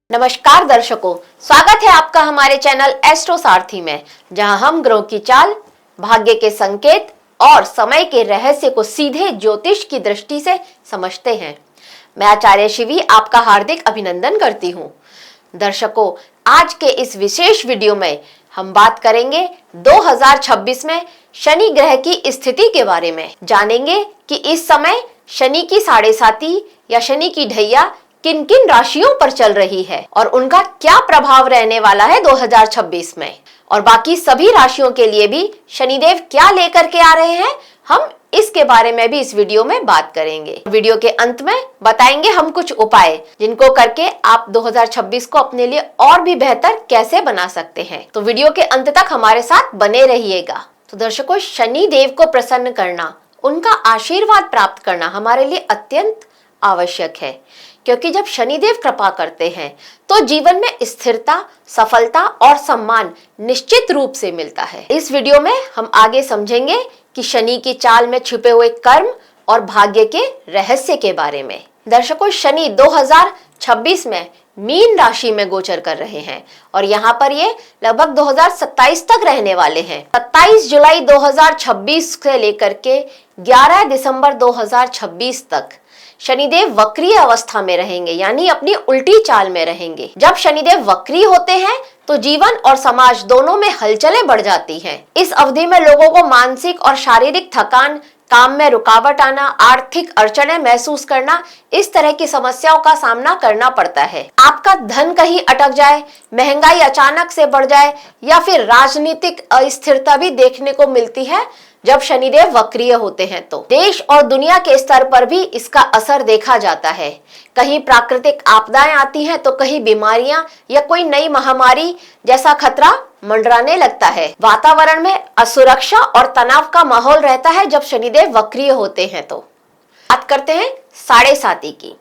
नमस्कार दर्शकों, स्वागत है आपका हमारे चैनल एस्ट्रो सारथी में, जहां हम ग्रहों की चाल, भाग्य के संकेत और समय के रहस्य को सीधे ज्योतिष की दृष्टि से समझते हैं। मैं आचार्य शिवी आपका हार्दिक अभिनंदन करती हूं। दर्शकों, आज के इस विशेष वीडियो में हम बात करेंगे 2026 में शनि ग्रह की स्थिति के बारे में। जानेंगे कि इस समय शनि की साढ़े साती या शनि की ढैया किन किन राशियों पर चल रही है और उनका क्या प्रभाव रहने वाला है 2026 में, और बाकी सभी राशियों के लिए भी शनिदेव क्या लेकर के आ रहे हैं, हम इसके बारे में भी इस वीडियो में बात करेंगे। वीडियो के अंत में बताएंगे हम कुछ उपाय जिनको करके आप 2026 को अपने लिए और भी बेहतर कैसे बना सकते हैं। तो वीडियो के अंत तक हमारे साथ बने रहिएगा। तो दर्शकों, शनि देव को प्रसन्न करना, उनका आशीर्वाद प्राप्त करना हमारे लिए अत्यंत आवश्यक है, क्योंकि जब शनिदेव कृपा करते हैं तो जीवन में स्थिरता, सफलता और सम्मान निश्चित रूप से मिलता है। इस वीडियो में हम आगे समझेंगे कि शनि की चाल में छुपे हुए कर्म और भाग्य के रहस्य के बारे में। दर्शकों, शनि 2026 में मीन राशि में गोचर कर रहे हैं और यहाँ पर ये लगभग 2027 तक रहने वाले हैं। 27 जुलाई 2026 से लेकर के 11 दिसंबर 2026 तक शनिदेव वक्रीय अवस्था में रहेंगे, यानी अपनी उल्टी चाल में रहेंगे। जब शनिदेव वक्री होते हैं तो जीवन और समाज दोनों में हलचलें बढ़ जाती हैं। इस अवधि में लोगों को मानसिक और शारीरिक थकान, काम में रुकावट आना, आर्थिक अड़चनें महसूस करना, इस तरह की समस्याओं का सामना करना पड़ता है। आपका धन कहीं अटक जाए, महंगाई अचानक से बढ़ जाए या फिर राजनीतिक अस्थिरता भी देखने को मिलती है जब शनिदेव वक्रीय होते हैं। तो देश और दुनिया के स्तर पर भी इसका असर देखा जाता है। कहीं प्राकृतिक आपदाएं आती हैं तो कहीं बीमारियां या कोई नई महामारी जैसा खतरा मंडराने लगता है। वातावरण में असुरक्षा और तनाव का माहौल रहता है जब शनिदेव वक्रीय होते हैं। तो बात करते हैं साढ़े साती की,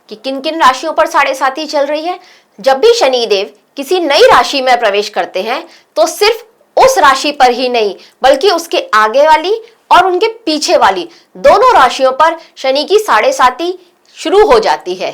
कि किन किन राशियों पर साढ़े साती चल रही है। जब भी शनिदेव किसी नई राशि में प्रवेश करते हैं तो सिर्फ उस राशि पर ही नहीं, बल्कि उसके आगे वाली और उनके पीछे वाली दोनों राशियों पर शनि की साढ़े साती शुरू हो जाती है।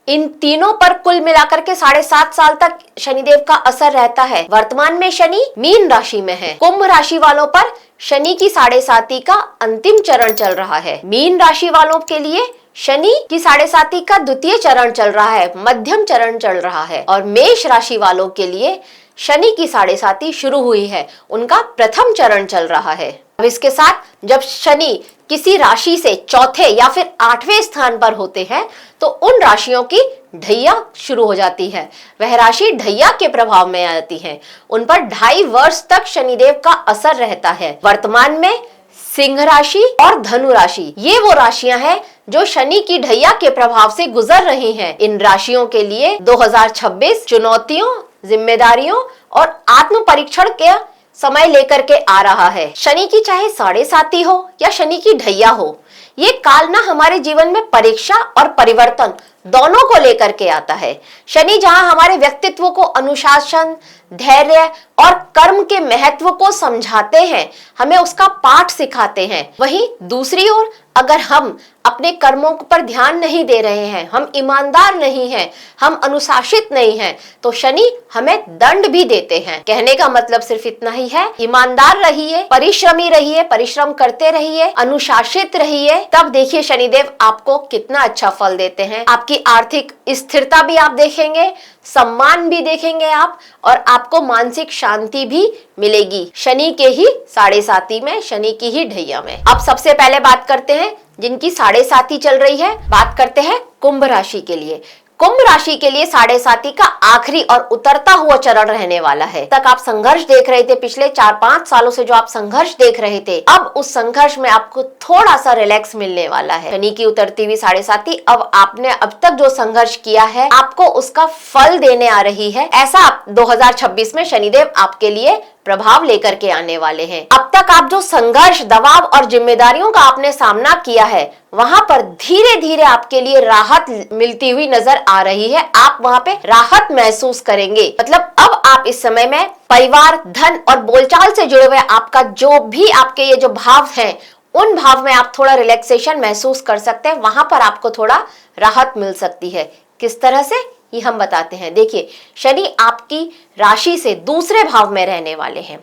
इन तीनों पर कुल मिलाकर के 7.5 साल तक शनिदेव का असर रहता है। वर्तमान में शनि मीन राशि में है। कुंभ राशि वालों पर शनि की साढ़े साती का अंतिम चरण चल रहा है। मीन राशि वालों के लिए शनि की साढ़े साती का द्वितीय चरण चल रहा है, मध्यम चरण चल रहा है। और मेष राशि वालों के लिए शनि की साढ़े साती शुरू हुई है, उनका प्रथम चरण चल रहा है। अब इसके साथ जब शनि किसी राशि से चौथे या फिर 8वें स्थान पर होते हैं तो उन राशियों की ढैया शुरू हो जाती है। वह राशि ढैया के प्रभाव में आती है। उन पर 2.5 वर्ष तक शनिदेव का असर रहता है। वर्तमान में सिंह राशि और धनु राशि, ये वो राशियां हैं जो शनि की ढैया के प्रभाव से गुजर रही हैं। इन राशियों के लिए 2026 चुनौतियों, जिम्मेदारियों और आत्म परीक्षण के समय लेकर के आ रहा है। शनि की चाहे साढ़े साती हो या शनि की ढैया हो, ये काल ना हमारे जीवन में परीक्षा और परिवर्तन दोनों को लेकर के आता है। शनि जहां हमारे व्यक्तित्व को अनुशासन, धैर्य और कर्म के महत्व को समझाते हैं, हमें उसका पाठ सिखाते हैं, वहीं दूसरी ओर अगर हम अपने कर्मों पर ध्यान नहीं दे रहे हैं, हम ईमानदार नहीं हैं, हम अनुशासित नहीं हैं, तो शनि हमें दंड भी देते हैं। कहने का मतलब सिर्फ इतना ही है, ईमानदार रहिए, परिश्रमी रहिए, परिश्रम करते रहिए, अनुशासित रहिए, तब देखिए शनिदेव आपको कितना अच्छा फल देते हैं। आपकी आर्थिक स्थिरता भी आप देखेंगे, सम्मान भी देखेंगे आप, और आपको मानसिक शांति भी मिलेगी शनि के ही साढ़े साती में, शनि की ही ढैया में। अब सबसे पहले बात करते हैं जिनकी साढ़े साती चल रही है। बात करते हैं कुंभ राशि के लिए। कुंभ राशि के लिए साढ़े साती का आखिरी और उतरता हुआ चरण रहने वाला है। तक आप संघर्ष देख रहे थे, पिछले 4-5 सालों से जो आप संघर्ष देख रहे थे, अब उस संघर्ष में आपको थोड़ा सा रिलैक्स मिलने वाला है। शनि की उतरती हुई साढ़े साती, अब आपने अब तक जो संघर्ष किया है आपको उसका फल देने आ रही है। ऐसा 2026 में शनिदेव आपके लिए प्रभाव लेकर के आने वाले हैं। अब तक आप जो संघर्ष, दबाव और जिम्मेदारियों का आपने सामना किया है, वहां पर धीरे धीरे आपके लिए राहत मिलती हुई नजर आ रही है। आप वहां पे राहत महसूस करेंगे। मतलब अब आप इस समय में परिवार, धन और बोलचाल से जुड़े हुए आपका जो भी आपके ये जो भाव हैं, उन भाव में आप थोड़ा रिलैक्सेशन महसूस कर सकते हैं। वहां पर आपको थोड़ा राहत मिल सकती है। किस तरह से, ही हम बताते हैं। देखिए, शनि आपकी राशि से दूसरे भाव में रहने वाले हैं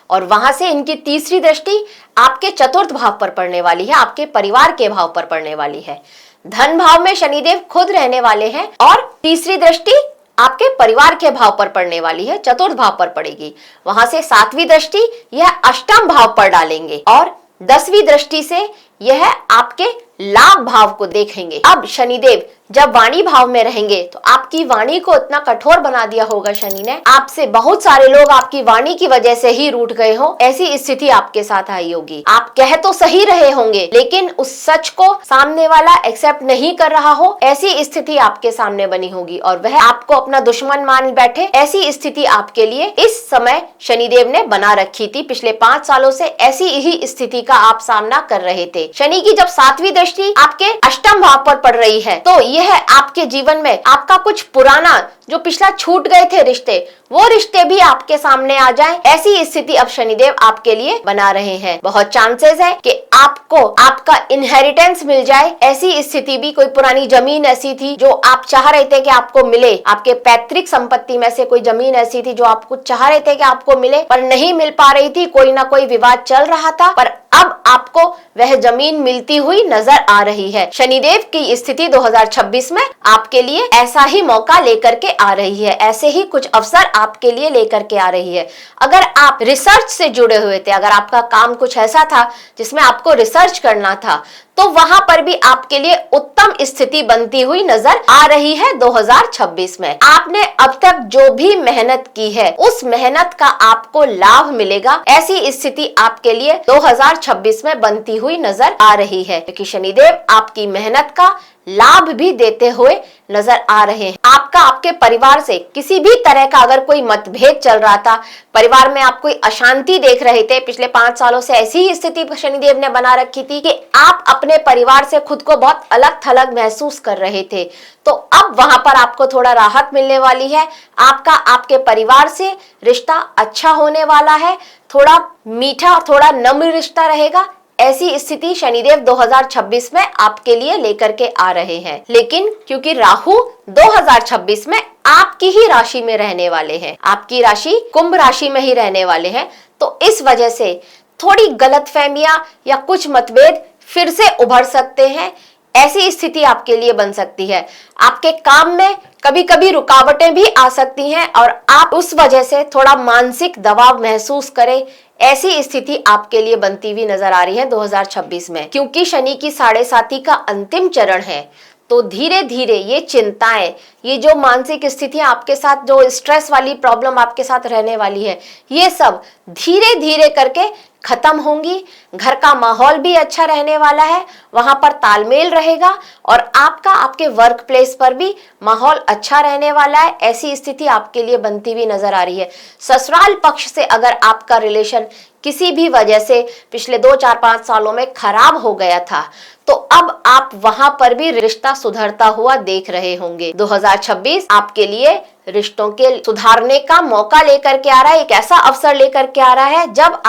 और वहां से इनकी तीसरी दृष्टि आपके चतुर्थ भाव पर पड़ने वाली है, आपके परिवार के भाव पर पड़ने वाली है। धन भाव में शनिदेव खुद रहने वाले हैं और तीसरी दृष्टि आपके परिवार के भाव पर पड़ने वाली है, चतुर्थ भाव पर पड़ेगी। वहां से सातवीं दृष्टि यह अष्टम भाव पर डालेंगे और 10वीं दृष्टि से यह आपके लाभ भाव को देखेंगे। अब शनिदेव जब वाणी भाव में रहेंगे तो आपकी वाणी को इतना कठोर बना दिया होगा शनि ने, आपसे बहुत सारे लोग आपकी वाणी की वजह से ही रूठ गए हो, ऐसी स्थिति आपके साथ आई होगी। आप कह तो सही रहे होंगे लेकिन उस सच को सामने वाला एक्सेप्ट नहीं कर रहा हो, ऐसी स्थिति आपके सामने बनी होगी और वह आपको अपना दुश्मन मान बैठे, ऐसी स्थिति आपके लिए इस समय शनिदेव ने बना रखी थी। पिछले 5 सालों से ऐसी ही स्थिति का आप सामना कर रहे थे। शनि की जब 7वीं दृष्टि आपके अष्टम भाव पर पड़ रही है तो यह आपके जीवन में आपका कुछ पुराना जो पिछला छूट गए थे रिश्ते, वो रिश्ते भी आपके सामने आ जाएं, ऐसी स्थिति अब शनिदेव आपके लिए बना रहे हैं। बहुत चांसेस है कि आपको आपका इनहेरिटेंस मिल जाए, ऐसी स्थिति भी। कोई पुरानी जमीन ऐसी थी जो आप चाह रहे थे कि आपको मिले, आपके पैतृक संपत्ति में से कोई जमीन ऐसी थी जो आपको चाह रहे थे कि आपको मिले पर नहीं मिल पा रही थी, कोई ना कोई विवाद चल रहा था, पर अब आपको वह जमीन मिलती हुई नजर आ रही है। शनिदेव की स्थिति 2026 में आपके लिए ऐसा ही मौका लेकर के आ रही है, ऐसे ही कुछ अवसर आपके लिए लेकर के आ रही है। अगर आप रिसर्च से जुड़े हुए थे, अगर आपका काम कुछ ऐसा था जिसमें आपको रिसर्च करना था, तो वहां पर भी आपके लिए उत्तम स्थिति बनती हुई नजर आ रही है 2026 में। आपने अब तक जो भी मेहनत की है उस मेहनत का आपको लाभ मिलेगा, ऐसी स्थिति आपके लिए 2026 में बनती हुई नजर आ रही है, क्योंकि शनिदेव आपकी मेहनत का लाभ भी देते हुए नजर आ रहे हैं। आपका आपके परिवार से किसी भी तरह का अगर कोई मतभेद चल रहा था, परिवार में आप कोई अशांति देख रहे थे, पिछले 5 सालों से ऐसी ही स्थिति शनिदेव ने बना रखी थी कि आप अपने परिवार से खुद को बहुत अलग थलग महसूस कर रहे थे, तो अब वहां पर आपको थोड़ा राहत मिलने वाली है। आपका आपके परिवार से रिश्ता अच्छा होने वाला है, थोड़ा मीठा, थोड़ा नम्र रिश्ता रहेगा, ऐसी स्थिति शनिदेव 2026 में आपके लिए लेकर के आ रहे हैं। लेकिन क्योंकि राहु 2026 में आपकी ही राशि में रहने वाले हैं, आपकी राशि कुंभ राशि में ही रहने वाले हैं, तो इस वजह से थोड़ी गलतफहमियां या कुछ मतभेद फिर से उभर सकते हैं, ऐसी स्थिति आपके लिए बन सकती है। आपके काम में कभी कभी रुकावटें भी आ सकती हैं और आप उस वजह से थोड़ा मानसिक दबाव महसूस करें, ऐसी स्थिति आपके लिए बनती हुई नजर आ रही है 2026 में। क्योंकि शनि की 7.5 का अंतिम चरण है, तो धीरे धीरे ये चिंताएं, ये जो मानसिक स्थितियां आपके साथ, जो स्ट्रेस वाली प्रॉब्लम आपके साथ रहने वाली है, ये सब धीरे धीरे करके खत्म होंगी। घर का माहौल भी अच्छा रहने वाला है, वहां पर तालमेल रहेगा और आपका आपके वर्क प्लेस पर भी माहौल अच्छा रहने वाला है, ऐसी स्थिति आपके लिए बनती हुई नजर आ रही है। ससुराल पक्ष से अगर आपका रिलेशन किसी भी वजह से पिछले 2, 4, 5 सालों में खराब हो गया था, तो अब आप वहां पर भी रिश्ता सुधरता हुआ देख रहे होंगे। 2026 आपके लिए रिश्तों के सुधारने का मौका लेकर के आ रहा है, एक ऐसा अवसर लेकर के आ रहा है जब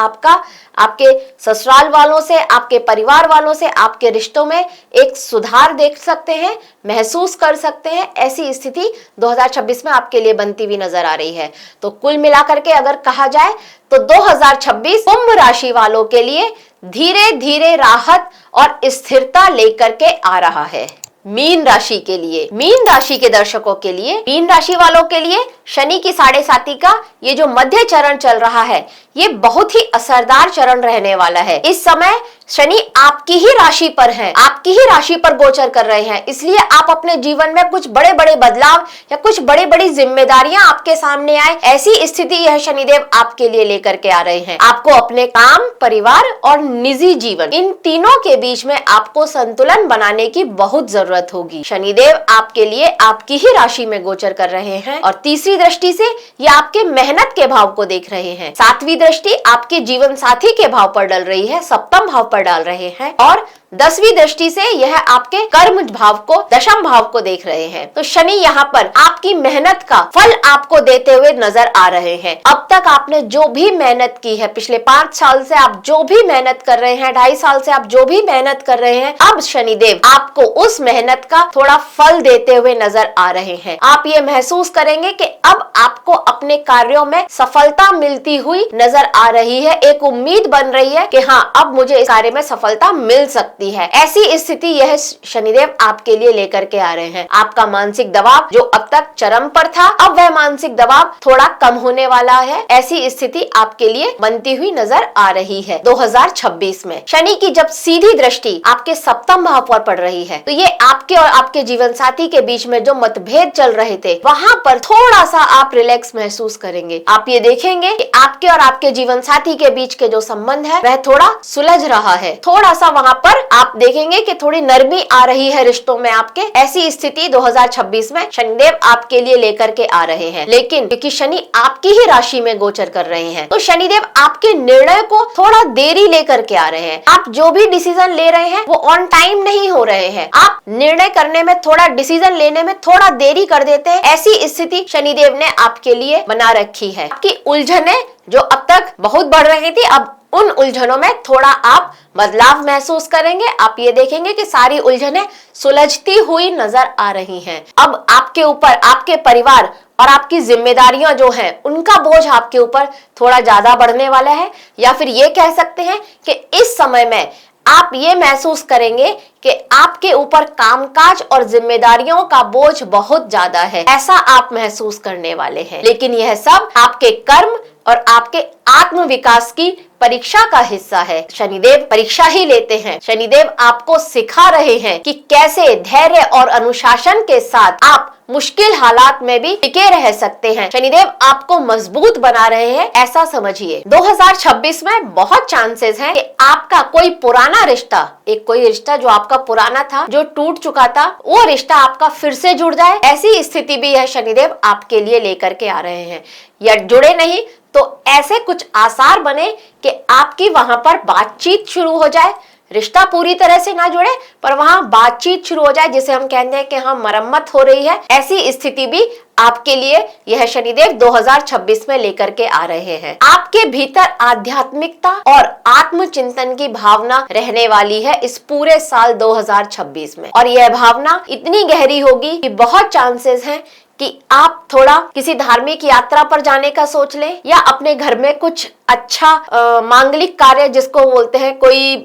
आपके ससुराल वालों से, आपके परिवार वालों से आपके रिश्तों में एक सुधार देख सकते हैं, महसूस कर सकते हैं, ऐसी स्थिति 2026 में आपके लिए बनती हुई नजर आ रही है। तो कुल मिलाकर के अगर कहा जाए तो 2026 कुंभ राशि वालों के लिए धीरे धीरे राहत और स्थिरता लेकर के आ रहा है। मीन राशि के लिए, मीन राशि के दर्शकों के लिए, मीन राशि वालों के लिए शनि की 7.5 का ये जो मध्य चरण चल रहा है, ये बहुत ही असरदार चरण रहने वाला है। इस समय शनि आपकी ही राशि पर है, आपकी ही राशि पर गोचर कर रहे हैं, इसलिए आप अपने जीवन में कुछ बड़े बड़े बदलाव या कुछ बड़ी बड़ी जिम्मेदारियां आपके सामने आए, ऐसी स्थिति यह शनिदेव आपके लिए लेकर के आ रहे हैं। आपको अपने काम, परिवार और निजी जीवन, इन तीनों के बीच में आपको संतुलन बनाने की बहुत जरूरत होगी। शनिदेव आपके लिए आपकी ही राशि में गोचर कर रहे हैं और तीसरी दृष्टि से ये आपके मेहनत के भाव को देख रहे हैं। 7वीं दृष्टि आपके जीवन साथी के भाव पर डल रही है, सप्तम भाव पर डाल रहे हैं और 10वीं दृष्टि से यह आपके कर्म भाव को, दशम भाव को देख रहे हैं। तो शनि यहाँ पर आपकी मेहनत का फल आपको देते हुए नजर आ रहे हैं। अब तक आपने जो भी मेहनत की है, पिछले 5 साल से आप जो भी मेहनत कर रहे हैं, 2.5 साल से आप जो भी मेहनत कर रहे हैं, अब शनिदेव आपको उस मेहनत का थोड़ा फल देते हुए नजर आ रहे हैं। आप ये महसूस करेंगे कि अब आपको अपने कार्यों में सफलता मिलती हुई नजर आ रही है। एक उम्मीद बन रही है कि हाँ, अब मुझे इस कार्य में सफलता मिल सकती है। ऐसी स्थिति यह शनिदेव आपके लिए लेकर के आ रहे हैं। आपका मानसिक दबाव जो अब तक चरम पर था, अब वह मानसिक दबाव थोड़ा कम होने वाला है। ऐसी स्थिति आपके लिए बनती हुई नजर आ रही है। 2026 में शनि की जब सीधी दृष्टि आपके सप्तम भाव पर पड़ रही है, तो ये आपके और आपके जीवन साथी के बीच में जो मतभेद चल रहे थे, वहां पर थोड़ा सा आप रिलैक्स महसूस करेंगे। आप ये देखेंगे कि आपके और आपके जीवन साथी के बीच के जो संबंध है वह थोड़ा सुलझ रहा है। थोड़ा सा वहां पर आप देखेंगे कि थोड़ी नरमी आ रही है रिश्तों में आपके। ऐसी स्थिति 2026 में शनिदेव आपके लिए लेकर के आ रहे हैं। लेकिन क्योंकि शनि आपकी ही राशि में गोचर कर रहे हैं, तो शनिदेव आपके निर्णय को थोड़ा देरी लेकर के आ रहे हैं। आप जो भी डिसीजन ले रहे हैं वो ऑन टाइम नहीं हो रहे हैं। आप निर्णय करने में, थोड़ा डिसीजन लेने में थोड़ा देरी कर देते हैं। ऐसी स्थिति शनिदेव ने आपके लिए बना रखी है। आपकी उलझने जो अब तक बहुत बढ़ रही थी, अब उन उलझनों में थोड़ा आप बदलाव महसूस करेंगे। आप ये देखेंगे कि सारी उलझनें सुलझती हुई नजर आ रही हैं। अब आपके ऊपर आपके परिवार और आपकी जिम्मेदारियां जो हैं, उनका बोझ आपके ऊपर थोड़ा ज्यादा बढ़ने वाला है। या फिर ये कह सकते हैं कि इस समय में आप ये महसूस करेंगे कि आपके ऊपर कामकाज और जिम्मेदारियों का बोझ बहुत ज्यादा है, ऐसा आप महसूस करने वाले हैं। लेकिन यह सब आपके कर्म और आपके आत्म विकास की परीक्षा का हिस्सा है। शनिदेव परीक्षा ही लेते हैं। शनिदेव आपको सिखा रहे हैं कि कैसे धैर्य और अनुशासन के साथ आप मुश्किल हालात में भी टिके रह सकते हैं। शनिदेव आपको मजबूत बना रहे हैं, ऐसा समझिए। 2026 में बहुत चांसेस हैं कि आपका कोई पुराना रिश्ता, कोई रिश्ता जो आपका पुराना था, जो टूट चुका था, वो रिश्ता आपका फिर से जुड़ जाए। ऐसी स्थिति भी यह शनिदेव आपके लिए लेकर के आ रहे हैं। या जुड़े नहीं तो ऐसे कुछ आसार बने कि आपकी वहां पर बातचीत शुरू हो जाए। रिश्ता पूरी तरह से ना जुड़े पर वहां बातचीत शुरू हो जाए, जिसे हम कहते हैं कि हाँ, मरम्मत हो रही है। ऐसी स्थिति भी आपके लिए यह शनिदेव 2026 में लेकर के आ रहे हैं। आपके भीतर आध्यात्मिकता और आत्मचिंतन की भावना रहने वाली है इस पूरे साल 2026 में। और यह भावना इतनी गहरी होगी कि बहुत चांसेस हैं कि आप थोड़ा किसी धार्मिक यात्रा पर जाने का सोच लें, या अपने घर में कुछ अच्छा मांगलिक कार्य जिसको बोलते हैं, कोई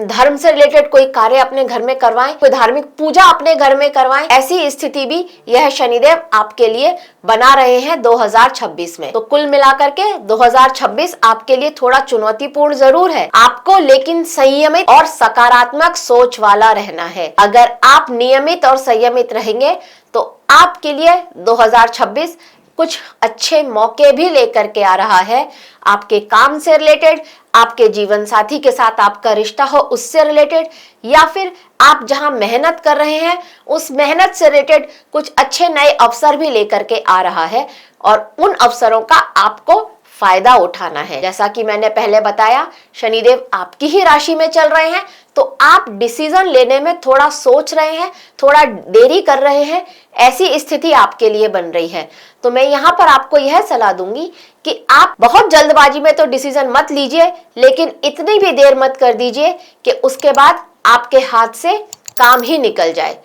धर्म से रिलेटेड कोई कार्य अपने घर में करवाएं, कोई धार्मिक पूजा अपने घर में करवाएं। ऐसी स्थिति भी यह शनिदेव आपके लिए बना रहे हैं 2026 में। तो कुल मिलाकर के 2026 आपके लिए थोड़ा चुनौतीपूर्ण जरूर है आपको, लेकिन संयमित और सकारात्मक सोच वाला रहना है। अगर आप नियमित और संयमित रहेंगे तो आपके लिए 2026 कुछ अच्छे मौके भी लेकर के आ रहा है। आपके काम से रिलेटेड, आपके जीवन साथी के साथ आपका रिश्ता हो उससे रिलेटेड, या फिर आप जहां मेहनत कर रहे हैं उस मेहनत से रिलेटेड कुछ अच्छे नए अवसर भी लेकर के आ रहा है। और उन अवसरों का आपको फायदा उठाना है। जैसा कि मैंने पहले बताया, शनिदेव आपकी ही राशि में चल रहे हैं, तो आप डिसीजन लेने में थोड़ा सोच रहे हैं, थोड़ा देरी कर रहे हैं। ऐसी स्थिति आपके लिए बन रही है। तो मैं यहाँ पर आपको यह सलाह दूंगी कि आप बहुत जल्दबाजी में तो डिसीजन मत लीजिए, लेकिन इतनी भी देर मत कर दीजिए कि उसके बाद आपके हाथ से काम ही निकल जाए।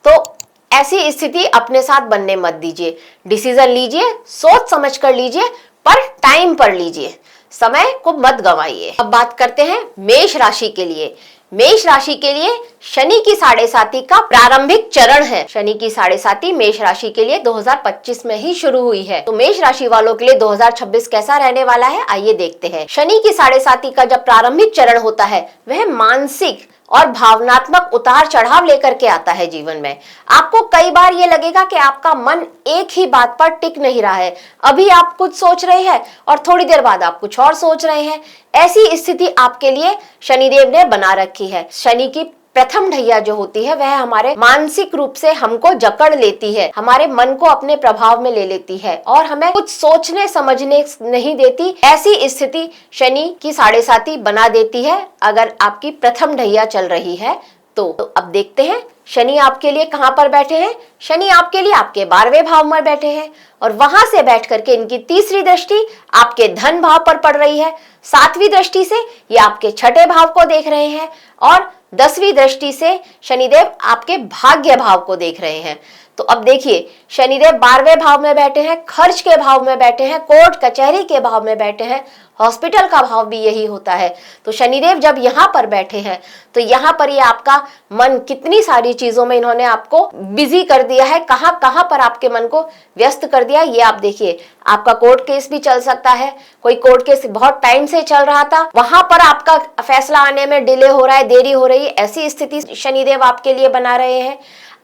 तो ऐसी स्थिति अपने साथ बनने मत दीजिए। डिसीजन लीजिए, सोच समझ कर लीजिए, पर टाइम पर लीजिए, समय को मत गंवाइए। अब बात करते हैं मेष राशि के लिए। मेष राशि के लिए शनि की 7.5 का प्रारंभिक चरण है। शनि की 7.5 मेष राशि के लिए 2025 में ही शुरू हुई है। तो मेष राशि वालों के लिए 2026 कैसा रहने वाला है, आइए देखते हैं। शनि की 7.5 का जब प्रारंभिक चरण होता है, वह मानसिक और भावनात्मक उतार चढ़ाव लेकर के आता है जीवन में। आपको कई बार ये लगेगा कि आपका मन एक ही बात पर टिक नहीं रहा है। अभी आप कुछ सोच रहे हैं और थोड़ी देर बाद आप कुछ और सोच रहे हैं। ऐसी स्थिति आपके लिए शनिदेव ने बना रखी है। शनि की प्रथम ढैया जो होती है वह हमारे मानसिक रूप से हमको जकड़ लेती है, हमारे मन को अपने प्रभाव में ले लेती है और हमें कुछ सोचने समझने नहीं देती। ऐसी स्थिति शनि की साढ़े साती बना देती है अगर आपकी प्रथम ढैया चल रही है तो अब देखते हैं शनि आपके लिए कहां पर बैठे हैं। शनि आपके लिए आपके 12वें भाव में बैठे हैं और वहां से बैठ करके इनकी तीसरी दृष्टि आपके धन भाव पर पड़ रही है। 7वीं दृष्टि से ये आपके 6ठे भाव को देख रहे हैं और 10वीं दृष्टि से शनिदेव आपके भाग्य भाव को देख रहे हैं। तो अब देखिए शनिदेव 12वें भाव में बैठे हैं, खर्च के भाव में बैठे हैं, कोर्ट कचहरी के भाव में बैठे हैं, हॉस्पिटल का भाव भी यही होता है। तो शनिदेव जब यहाँ पर बैठे हैं तो यहाँ पर ये आपका मन कितनी सारी चीजों में इन्होंने आपको बिजी कर दिया है, कहाँ कहाँ पर आपके मन को व्यस्त कर दिया। ये आप देखिए, आपका कोर्ट केस भी चल सकता है, कोई कोर्ट केस बहुत टाइम से चल रहा था, वहां पर आपका फैसला आने में डिले हो रहा है, देरी हो रही है, ऐसी स्थिति शनिदेव आपके लिए बना रहे हैं।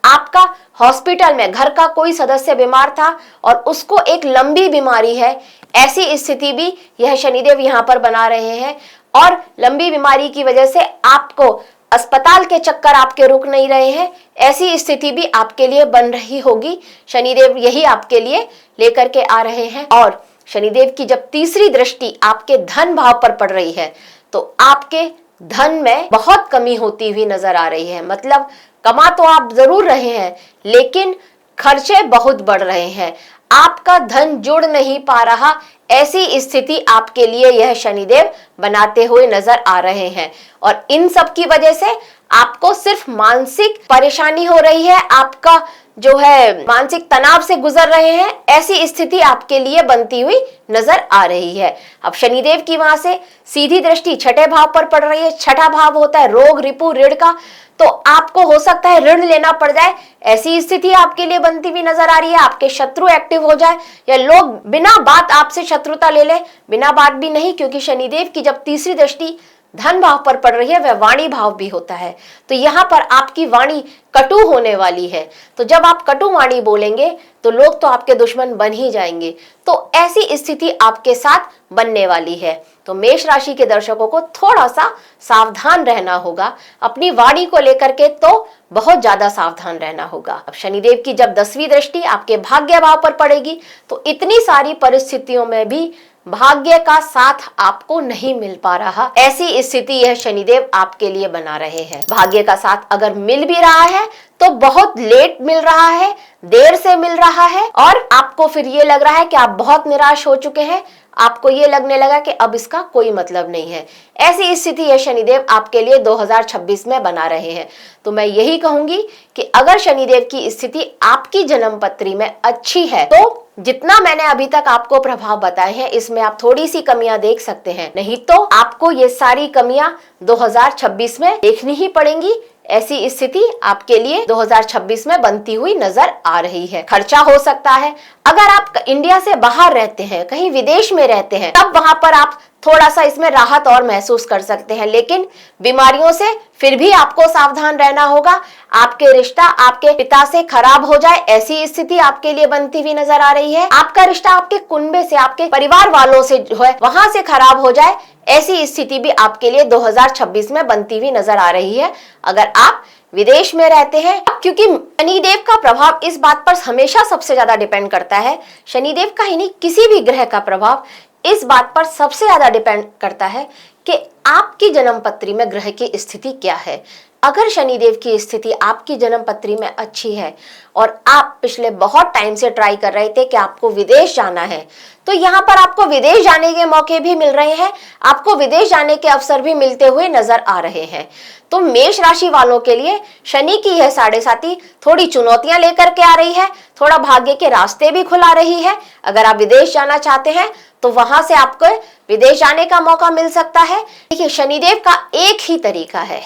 आपका हॉस्पिटल में घर का कोई सदस्य बीमार था और उसको एक लंबी बीमारी है, ऐसी स्थिति भी यह शनिदेव यहाँ पर बना रहे हैं और लंबी बीमारी की वजह से आपको अस्पताल के चक्कर आपके रुक नहीं रहे हैं, ऐसी स्थिति भी आपके लिए बन रही होगी। शनिदेव यही आपके लिए लेकर के आ रहे हैं और शनिदेव की जब तीसरी दृष्टि आपके धन भाव पर पड़ रही है तो आपके धन में बहुत कमी होती हुई नजर आ रही है। मतलब कमा तो आप जरूर रहे हैं लेकिन खर्चे बहुत बढ़ रहे हैं, आपका धन जुड़ नहीं पा रहा, ऐसी स्थिति आपके लिए यह शनिदेव बनाते हुए नजर आ रहे हैं और इन सब की वजह से आपको सिर्फ मानसिक परेशानी हो रही है, आपका जो है मानसिक तनाव से गुजर रहे हैं, ऐसी स्थिति आपके लिए बनती हुई नजर आ रही है। अब शनिदेव की वहां से सीधी दृष्टि 6ठे भाव पर पड़ रही है। 6ठा भाव होता है रोग रिपु ऋण का, तो आपको हो सकता है ऋण लेना पड़ जाए, ऐसी स्थिति आपके लिए बनती हुई नजर आ रही है। आपके शत्रु एक्टिव हो जाए या लोग बिना बात आपसे शत्रुता ले ले, बिना बात भी नहीं, क्योंकि शनिदेव की जब तीसरी दृष्टि धन भाव पर पड़ रही है वह वाणी भाव भी होता है, तो यहाँ पर आपकी वाणी कटु होने वाली है। तो जब आप कटु वाणी बोलेंगे तो लोग तो आपके दुश्मन बन ही जाएंगे, तो ऐसी स्थिति आपके साथ बनने वाली है। तो मेष राशि के दर्शकों को थोड़ा सा सावधान रहना होगा, अपनी वाणी को लेकर के तो बहुत ज्यादा सावधान रहना होगा। अब शनिदेव की जब 10वीं दृष्टि आपके भाग्य भाव पर पड़ेगी तो इतनी सारी परिस्थितियों में भी भाग्य का साथ आपको नहीं मिल पा रहा, ऐसी स्थिति यह शनिदेव आपके लिए बना रहे हैं। भाग्य का साथ अगर मिल भी रहा है तो बहुत लेट मिल रहा है, देर से मिल रहा है और आपको फिर ये लग रहा है कि आप बहुत निराश हो चुके हैं, आपको ये लगने लगा कि अब इसका कोई मतलब नहीं है। ऐसी स्थिति यह शनिदेव आपके लिए 2026 में बना रहे हैं। तो मैं यही कहूंगी कि अगर शनिदेव की स्थिति आपकी जन्म पत्री में अच्छी है तो जितना मैंने अभी तक आपको प्रभाव बताए हैं इसमें आप थोड़ी सी कमियां देख सकते हैं, नहीं तो आपको ये सारी कमियां 2026 में देखनी ही पड़ेंगी। ऐसी स्थिति आपके लिए 2026 में बनती हुई नजर आ रही है। खर्चा हो सकता है, अगर आप इंडिया से बाहर रहते हैं, कहीं विदेश में रहते हैं, तब वहां पर आप थोड़ा सा इसमें राहत और महसूस कर सकते हैं, लेकिन बीमारियों से फिर भी आपको सावधान रहना होगा। आपके रिश्ता आपके पिता से खराब हो जाए, ऐसी स्थिति आपके लिए बनती हुई नजर आ रही है। आपका रिश्ता आपके कुनबे से, आपके परिवार वालों से जो है वहां से खराब हो जाए, ऐसी स्थिति भी आपके लिए 2026 में बनती हुई नजर आ रही है अगर आप विदेश में रहते हैं। क्योंकि शनिदेव का प्रभाव इस बात पर हमेशा सबसे ज्यादा डिपेंड करता है, शनिदेव का ही नहीं किसी भी ग्रह का प्रभाव इस बात पर सबसे ज्यादा डिपेंड करता है कि आपकी जन्म पत्री में ग्रह की स्थिति क्या है। अगर शनिदेव की स्थिति आपकी जन्म पत्री में अच्छी है और आप पिछले बहुत टाइम से ट्राई कर रहे थे कि आपको विदेश जाना है, तो यहाँ पर आपको विदेश जाने के मौके भी मिल रहे हैं, आपको विदेश जाने के अवसर भी मिलते हुए नजर आ रहे हैं। तो मेष राशि वालों के लिए शनि की यह साढ़े साती थोड़ी चुनौतियां लेकर के आ रही है, थोड़ा भाग्य के रास्ते भी खुला रही है। अगर आप विदेश जाना चाहते हैं तो वहां से आपको विदेश जाने का मौका मिल सकता है। देखिए, शनिदेव का एक ही तरीका है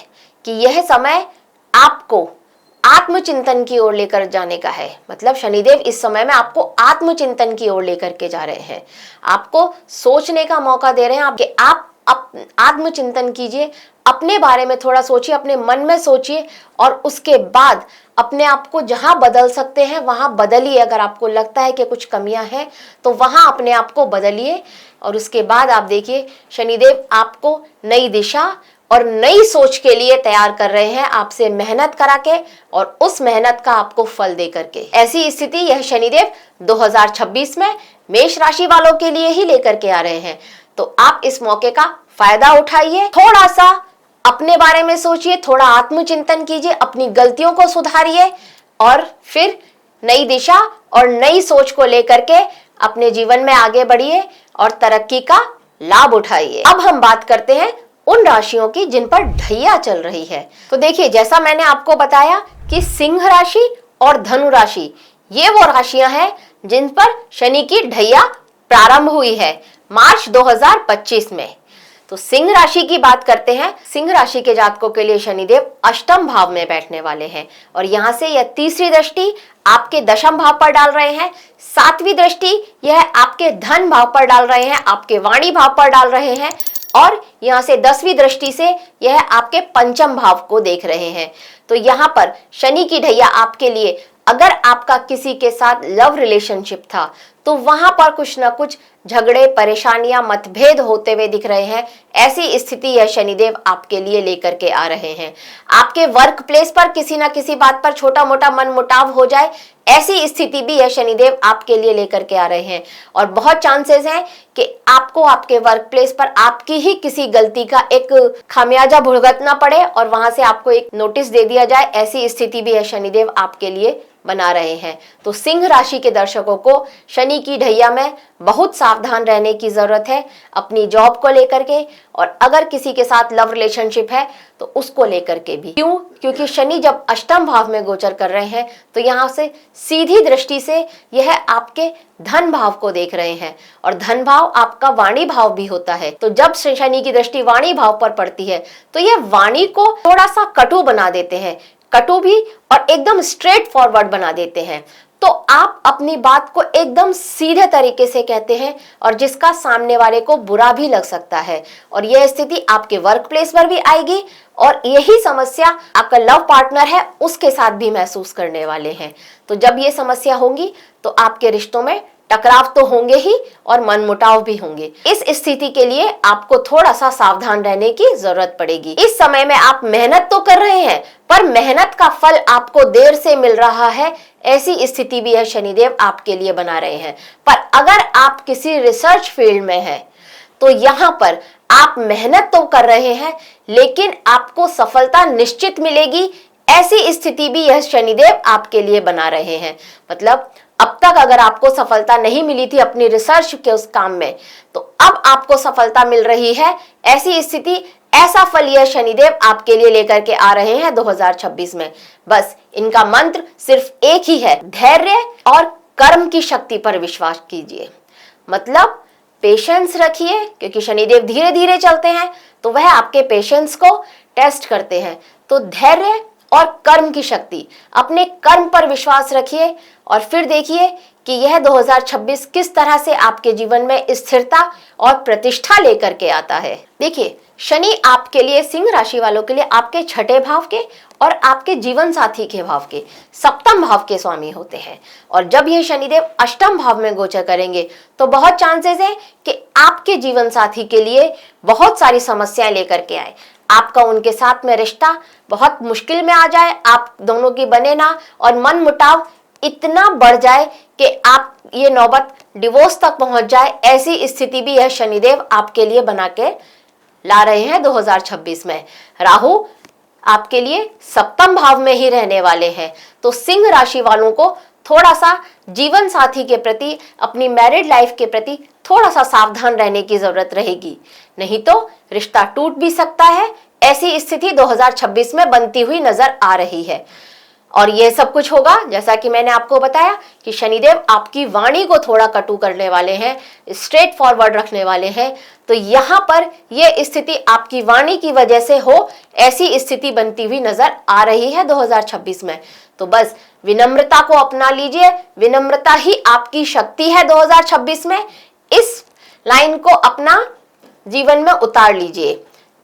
कि यह समय आपको आत्मचिंतन की ओर लेकर जाने का है। मतलब शनिदेव इस समय में आपको आत्मचिंतन की ओर लेकर के जा रहे हैं, आपको सोचने का मौका दे रहे हैं। आप आत्मचिंतन कीजिए, अपने बारे में थोड़ा सोचिए, अपने मन में सोचिए और उसके बाद अपने आप को जहां बदल सकते हैं वहां बदलिए। अगर आपको लगता है कि कुछ कमियां हैं तो वहां अपने आप को बदलिए और उसके बाद आप देखिए शनिदेव आपको नई दिशा और नई सोच के लिए तैयार कर रहे हैं, आपसे मेहनत करा के और उस मेहनत का आपको फल दे करके। ऐसी स्थिति यह शनिदेव 2026 में मेष राशि वालों के लिए ही लेकर के आ रहे हैं। तो आप इस मौके का फायदा उठाइए, थोड़ा सा अपने बारे में सोचिए, थोड़ा आत्मचिंतन कीजिए, अपनी गलतियों को सुधारिए और फिर नई दिशा और नई सोच को लेकर के अपने जीवन में आगे बढ़िए और तरक्की का लाभ उठाइए। अब हम बात करते हैं उन राशियों की जिन पर ढैया चल रही है। तो देखिए, जैसा मैंने आपको बताया कि सिंह राशि और धनु राशि ये वो राशियां हैं जिन पर शनि की ढैया प्रारंभ हुई है मार्च 2025 में। तो सिंह राशि की बात करते हैं। सिंह राशि के जातकों के लिए शनिदेव अष्टम भाव में बैठने वाले हैं और यहां से यह तीसरी दृष्टि आपके दशम भाव पर डाल रहे हैं, सातवीं दृष्टि यह आपके धन भाव पर डाल रहे हैं, आपके वाणी भाव पर डाल रहे हैं और यहां से 10वीं दृष्टि से यह आपके पंचम भाव को देख रहे हैं। तो यहां पर शनि की ढैया आपके लिए, अगर आपका किसी के साथ लव रिलेशनशिप था तो वहां पर कुछ ना कुछ झगड़े, परेशानियां, मतभेद होते हुए दिख रहे हैं। ऐसी स्थिति यह शनिदेव आपके लिए लेकर के आ रहे हैं। आपके वर्क प्लेस पर किसी ना किसी बात पर छोटा मोटा मनमुटाव हो जाए, ऐसी स्थिति भी यह शनिदेव आपके लिए लेकर के आ रहे हैं और बहुत चांसेस हैं कि आपको आपके वर्क प्लेस पर आपकी ही किसी गलती का एक खामियाजा भुगतना पड़े और वहां से आपको एक नोटिस दे दिया जाए। ऐसी स्थिति भी यह शनिदेव आपके लिए बना रहे हैं। तो सिंह राशि के दर्शकों को शनि की ढैया में बहुत सावधान रहने की जरूरत है अपनी जॉब को लेकर के, और अगर किसी के साथ लव रिलेशनशिप है तो उसको लेकर के भी। क्यों? क्योंकि शनि जब अष्टम भाव में गोचर कर रहे हैं तो यहाँ से सीधी दृष्टि से यह आपके धन भाव को देख रहे हैं और धन भाव आपका वाणी भाव भी होता है। तो जब शनि की दृष्टि वाणी भाव पर पड़ती है तो यह वाणी को थोड़ा सा कटु बना देते हैं, कटु भी और एकदम स्ट्रेट फॉरवर्ड बना देते हैं। तो आप अपनी बात को एकदम सीधे तरीके से कहते हैं और जिसका सामने वाले को बुरा भी लग सकता है और यह स्थिति आपके वर्क प्लेस पर भी आएगी और यही समस्या आपका लव पार्टनर है उसके साथ भी महसूस करने वाले हैं। तो जब ये समस्या होगी तो आपके रिश्तों में टकराव तो होंगे ही और मनमुटाव भी होंगे। इस स्थिति के लिए आपको थोड़ा सा सावधान रहने की जरूरत पड़ेगी। इस समय में आप मेहनत तो कर रहे हैं पर मेहनत का फल आपको देर से मिल रहा है, ऐसी स्थिति भी है शनिदेव आपके लिए बना रहे हैं। पर अगर आप किसी रिसर्च फील्ड में हैं तो यहाँ पर आप मेहनत तो कर रहे हैं लेकिन आपको सफलता निश्चित मिलेगी, ऐसी स्थिति भी यह शनिदेव आपके लिए बना रहे हैं। मतलब अब तक अगर आपको सफलता नहीं मिली थी अपनी रिसर्च के उस काम में तो अब आपको सफलता मिल रही है, ऐसी स्थिति, ऐसा फल यह शनिदेव आपके लिए लेकर के आ रहे हैं 2026 में। बस इनका मंत्र सिर्फ एक ही है, धैर्य और कर्म की शक्ति पर विश्वास कीजिए। मतलब पेशेंस रखिए, क्योंकि शनिदेव धीरे धीरे चलते हैं तो वह आपके पेशेंस को टेस्ट करते हैं। तो धैर्य और कर्म की शक्ति, अपने कर्म पर विश्वास रखिए और फिर देखिए कि यह 2026 किस तरह से आपके जीवन में स्थिरता और प्रतिष्ठा लेकर के आता है। देखिए, शनि आपके लिए, सिंह राशि वालों के लिए, आपके छठे भाव के और आपके जीवन साथी के भाव के सप्तम भाव के स्वामी होते हैं और जब ये शनिदेव अष्टम भाव में गोचर करेंगे तो बहुत चांसेस है कि आपके जीवन साथी के लिए बहुत सारी समस्याएं लेकर के आए, आपका उनके साथ में रिश्ता बहुत मुश्किल में आ जाए, आप दोनों की बने ना और मन मुटाव इतना बढ़ जाए कि आप ये नौबत डिवोर्स तक पहुंच जाए। ऐसी स्थिति भी यह शनिदेव आपके लिए बना के ला रहे हैं 2026 में। राहु आपके लिए सप्तम भाव में ही रहने वाले हैं। तो सिंह राशि वालों को थोड़ा सा जीवन साथी के प्रति, अपनी मैरिड लाइफ के प्रति थोड़ा सा सावधान रहने की जरूरत रहेगी, नहीं तो रिश्ता टूट भी सकता है। ऐसी स्थिति 2026 में बनती हुई नजर आ रही है और यह सब कुछ होगा जैसा कि मैंने आपको बताया कि शनिदेव आपकी वाणी को थोड़ा कटु करने वाले हैं, स्ट्रेट फॉरवर्ड रखने वाले हैं। तो यहाँ पर यह स्थिति आपकी वाणी की वजह से हो, ऐसी स्थिति बनती हुई नजर आ रही है 2026 में। तो बस विनम्रता को अपना लीजिए, विनम्रता ही आपकी शक्ति है 2026 में। इस लाइन को अपना जीवन में उतार लीजिए,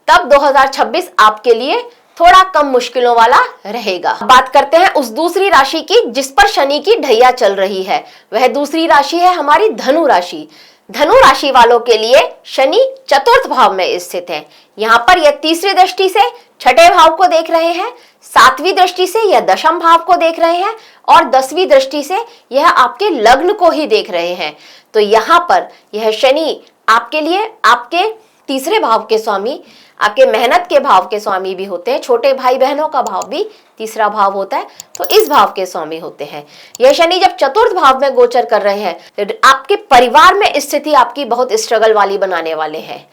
तब 2026 आपके लिए थोड़ा कम मुश्किलों वाला रहेगा। बात करते हैं उस दूसरी राशि की जिस पर शनि की ढैया चल रही है। वह दूसरी राशि है हमारी धनु राशि। धनु राशि वालों के लिए शनि चतुर्थ भाव में स्थित है। यहाँ पर यह तीसरी दृष्टि से छठे भाव को देख रहे हैं, सातवीं दृष्टि से यह दशम भाव को देख रहे हैं और 10वीं दृष्टि से यह आपके लग्न को ही देख रहे हैं। तो यहाँ पर यह शनि आपके लिए आपके तीसरे भाव के स्वामी, आपके मेहनत के भाव के स्वामी भी होते हैं। छोटे भाई बहनों का भाव भी तीसरा भाव होता है, तो इस भाव के स्वामी होते हैं। यह शनि जब चतुर्थ भाव में गोचर कर रहे हैं तो आपके परिवार में स्थिति आपकी बहुत स्ट्रगल वाली बनाने वाले हैं।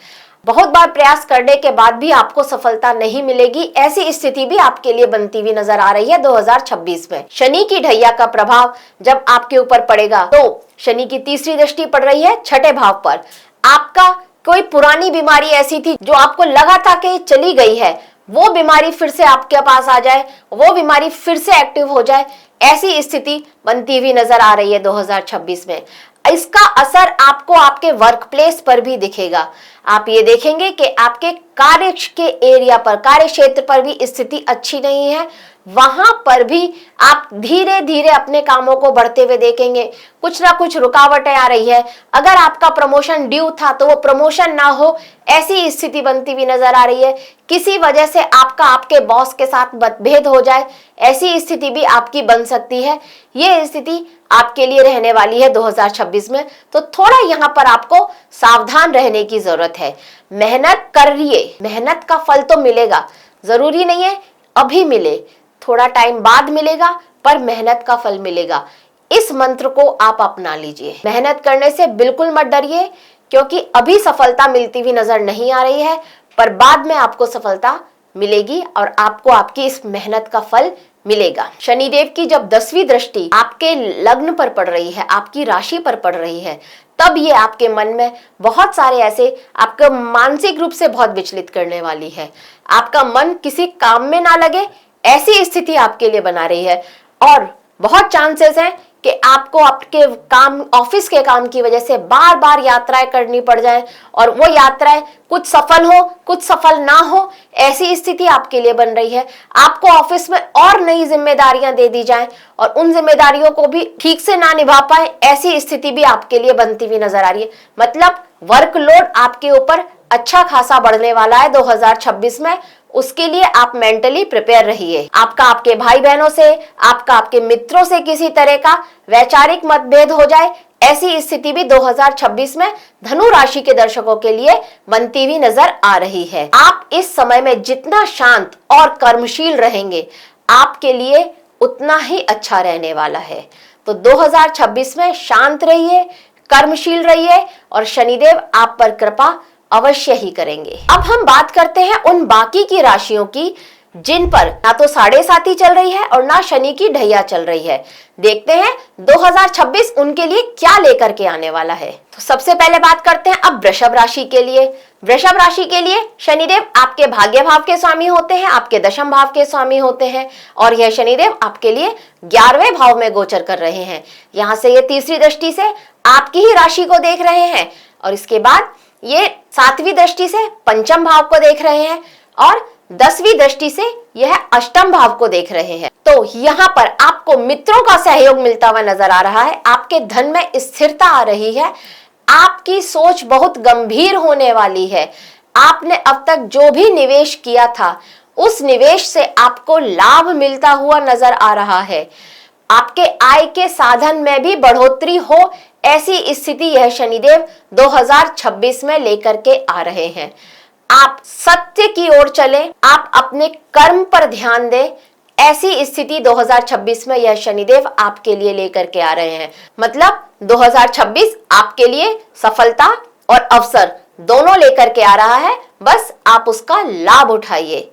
बहुत बार प्रयास करने के बाद भी आपको सफलता नहीं मिलेगी, ऐसी स्थिति भी आपके लिए बनती हुई नजर आ रही है 2026 में। शनि की ढैया का प्रभाव जब आपके ऊपर पड़ेगा तो शनि की तीसरी दृष्टि पड़ रही है छठे भाव पर। आपका कोई पुरानी बीमारी ऐसी थी जो आपको लगा था कि चली गई है, वो बीमारी फिर से आपके पास आ जाए, वो बीमारी फिर से एक्टिव हो जाए, ऐसी स्थिति बनती हुई नजर आ रही है 2026 में। इसका असर आपको आपके वर्क प्लेस पर भी दिखेगा। आप ये देखेंगे कि आपके कार्य के एरिया पर, कार्य क्षेत्र पर भी स्थिति अच्छी नहीं है। वहां पर भी आप धीरे धीरे अपने कामों को बढ़ते हुए देखेंगे। कुछ ना कुछ रुकावटें आ रही है। अगर आपका प्रमोशन ड्यू था तो वो प्रमोशन ना हो, ऐसी स्थिति बनती हुई नजर आ रही है। किसी वजह से आपका आपके बॉस के साथ मतभेद हो जाए, ऐसी स्थिति भी आपकी बन सकती है। ये स्थिति आपके लिए रहने वाली है 2026 में, तो थोड़ा यहाँ पर आपको सावधान रहने की जरूरत है। मेहनत करिए, मेहनत का फल तो मिलेगा, जरूरी नहीं है अभी मिले, थोड़ा टाइम बाद मिलेगा, पर मेहनत का फल मिलेगा। इस मंत्र को आप अपना लीजिए। मेहनत करने से बिल्कुल मत डरिए, क्योंकि अभी सफलता मिलती हुई नजर नहीं आ रही है, पर बाद में आपको सफलता मिलेगी और आपको आपकी इस मेहनत का फल मिलेगा। शनिदेव की जब 10वीं दृष्टि आपके लग्न पर पड़ रही है, आपकी राशि पर पड़ रही है, तब ये आपके मन में बहुत सारे ऐसे आपको मानसिक रूप से बहुत विचलित करने वाली है। आपका मन किसी काम में ना लगे, ऐसी स्थिति आपके लिए बना रही है। और बहुत चांसेस हैं कि आपको आपके काम, ऑफिस के काम की वजह से बार बार यात्राएं करनी पड़ जाए और वो यात्राएं कुछ सफल हो कुछ सफल ना हो, ऐसी स्थिति आपके लिए बन रही है। आपको ऑफिस में और नई जिम्मेदारियां दे दी जाएं और उन जिम्मेदारियों को भी ठीक से ना निभा पाए, ऐसी स्थिति भी आपके लिए बनती हुई नजर आ रही है। मतलब वर्कलोड आपके ऊपर अच्छा खासा बढ़ने वाला है 2026 में। उसके लिए आप मेंटली प्रिपेयर रहिए। आपका आपके भाई बहनों से, आपका आपके मित्रों से किसी तरह का वैचारिक मतभेद हो जाए, ऐसी स्थिति भी 2026 में धनु राशि के दर्शकों के लिए बनती हुई नजर आ रही है। आप इस समय में जितना शांत और कर्मशील रहेंगे, आपके लिए उतना ही अच्छा रहने वाला है। तो 2026 में शांत रहिए, कर्मशील रहिए और शनिदेव आप पर कृपा अवश्य ही करेंगे। अब हम बात करते हैं उन बाकी की राशियों की जिन पर ना तो 7.5 चल रही है और ना शनि की ढैया चल रही है। देखते हैं 2026 उनके लिए क्या लेकर के आने वाला है। तो सबसे पहले बात करते हैं अब वृषभ राशि के लिए। वृषभ राशि के लिए शनिदेव आपके भाग्य भाव के स्वामी होते हैं, आपके दशम भाव के स्वामी होते हैं और यह शनिदेव आपके लिए 11वें भाव में गोचर कर रहे हैं। यहाँ से ये तीसरी दृष्टि से आपकी ही राशि को देख रहे हैं और इसके बाद ये 7वीं दृष्टि से पंचम भाव को देख रहे हैं और 10वीं दृष्टि से यह अष्टम भाव को देख रहे हैं। तो यहाँ पर आपको मित्रों का सहयोग मिलता हुआ नजर आ रहा है। आपके धन में स्थिरता आ रही है। आपकी सोच बहुत गंभीर होने वाली है। आपने अब तक जो भी निवेश किया था, उस निवेश से आपको लाभ मिलता हुआ नजर आ रहा है। आपके आय के साधन में भी बढ़ोतरी हो, ऐसी स्थिति यह शनिदेव 2026 में लेकर के आ रहे हैं। आप सत्य की ओर चलें, आप अपने कर्म पर ध्यान दें, ऐसी स्थिति 2026 में यह शनिदेव आपके लिए लेकर के आ रहे हैं। मतलब 2026 आपके लिए सफलता और अवसर दोनों लेकर के आ रहा है, बस आप उसका लाभ उठाइए।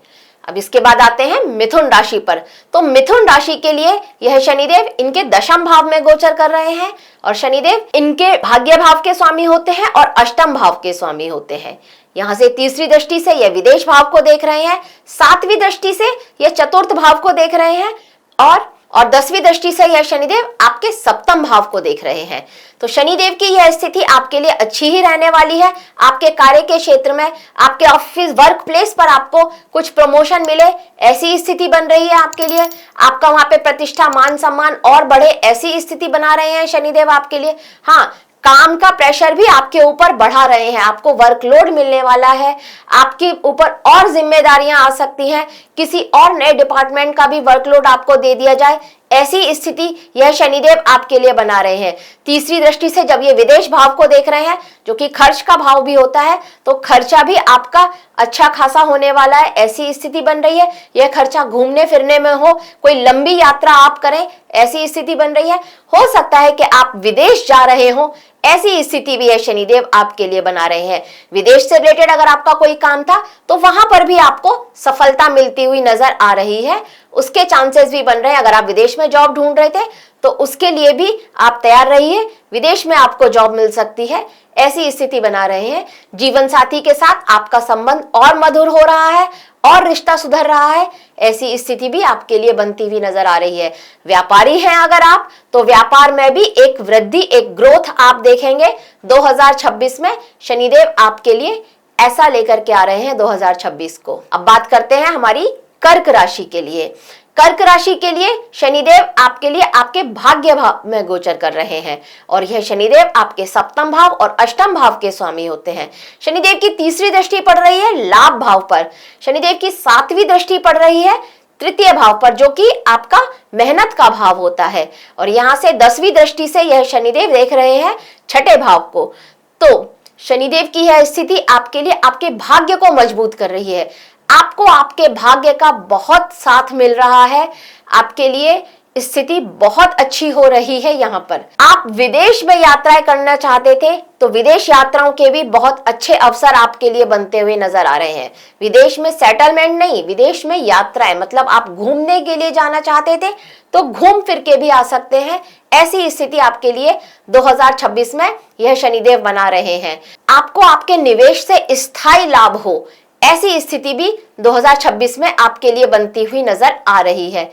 अब इसके बाद आते हैं मिथुन राशि पर। तो मिथुन राशि के लिए यह शनिदेव इनके दशम भाव में गोचर कर रहे हैं और शनिदेव इनके भाग्य भाव के स्वामी होते हैं और अष्टम भाव के स्वामी होते हैं। यहाँ से तीसरी दृष्टि से यह विदेश भाव को देख रहे हैं, 7वीं दृष्टि से यह चतुर्थ भाव को देख रहे हैं और 10वीं दृष्टि से यह शनिदेव आपके सप्तम भाव को देख रहे हैं। तो शनिदेव की यह स्थिति आपके लिए अच्छी ही रहने वाली है। आपके कार्य के क्षेत्र में, आपके ऑफिस वर्क प्लेस पर आपको कुछ प्रमोशन मिले, ऐसी स्थिति बन रही है आपके लिए। आपका वहां पे प्रतिष्ठा, मान सम्मान और बढ़े, ऐसी स्थिति बना रहे हैं शनिदेव आपके लिए। हाँ, काम का प्रेशर भी आपके ऊपर बढ़ा रहे हैं, आपको वर्कलोड मिलने वाला है, आपके ऊपर और जिम्मेदारियां आ सकती हैं, किसी और नए डिपार्टमेंट का भी वर्कलोड आपको दे दिया जाए, ऐसी स्थिति यह शनिदेव आपके लिए बना रहे हैं। तीसरी दृष्टि से जब ये विदेश भाव को देख रहे हैं, जो कि खर्च का भाव भी होता है, तो खर्चा भी आपका अच्छा खासा होने वाला है, ऐसी स्थिति बन रही है। यह खर्चा घूमने फिरने में हो, कोई लंबी यात्रा आप करें, ऐसी स्थिति बन रही है। हो सकता है कि आप विदेश जा रहे हो, ऐसी स्थिति भी है शनिदेव आपके लिए बना रहे हैं। विदेश से रिलेटेड अगर आपका कोई काम था तो वहां पर भी आपको सफलता मिलती हुई नजर आ रही है, उसके चांसेस भी बन रहे हैं। अगर आप विदेश में जॉब ढूंढ रहे थे तो उसके लिए भी आप तैयार रहिए, विदेश में आपको जॉब मिल सकती है, ऐसी स्थिति बना रहे हैं। जीवन साथी के साथ आपका संबंध और मधुर हो रहा है और रिश्ता सुधर रहा है, ऐसी स्थिति भी आपके लिए बनती हुई नजर आ रही है। व्यापारी हैं अगर आप, तो व्यापार में भी एक वृद्धि, एक ग्रोथ आप देखेंगे 2026 में। शनिदेव आपके लिए ऐसा लेकर के आ रहे हैं 2026 को। अब बात करते हैं हमारी कर्क राशि के लिए। कर्क राशि के लिए शनिदेव आपके लिए आपके भाग्य भाव में गोचर कर रहे हैं, और यह शनिदेव आपके सप्तम भाव और अष्टम भाव के स्वामी होते हैं। शनिदेव की तीसरी दृष्टि पड़ रही है लाभ भाव पर, शनिदेव की सातवीं दृष्टि पड़ रही है तृतीय भाव पर, जो कि आपका मेहनत का भाव होता है, और यहां से 10वीं दृष्टि से यह शनिदेव देख रहे हैं छठे भाव को। तो शनिदेव की यह स्थिति आपके लिए आपके भाग्य को मजबूत कर रही है, आपको आपके भाग्य का बहुत साथ मिल रहा है, आपके लिए स्थिति बहुत अच्छी हो रही है। यहाँ पर आप विदेश में यात्राएं करना चाहते थे तो विदेश यात्राओं के भी बहुत अच्छे अवसर आपके लिए बनते हुए नजर आ रहे हैं। विदेश में सेटलमेंट नहीं, विदेश में यात्राएं, मतलब आप घूमने के लिए जाना चाहते थे तो घूम फिर के भी आ सकते हैं, ऐसी स्थिति आपके लिए 2026 में यह शनिदेव बना रहे हैं। आपको आपके निवेश से स्थायी लाभ हो, ऐसी स्थिति भी 2026 में आपके लिए बनती हुई नजर आ रही है।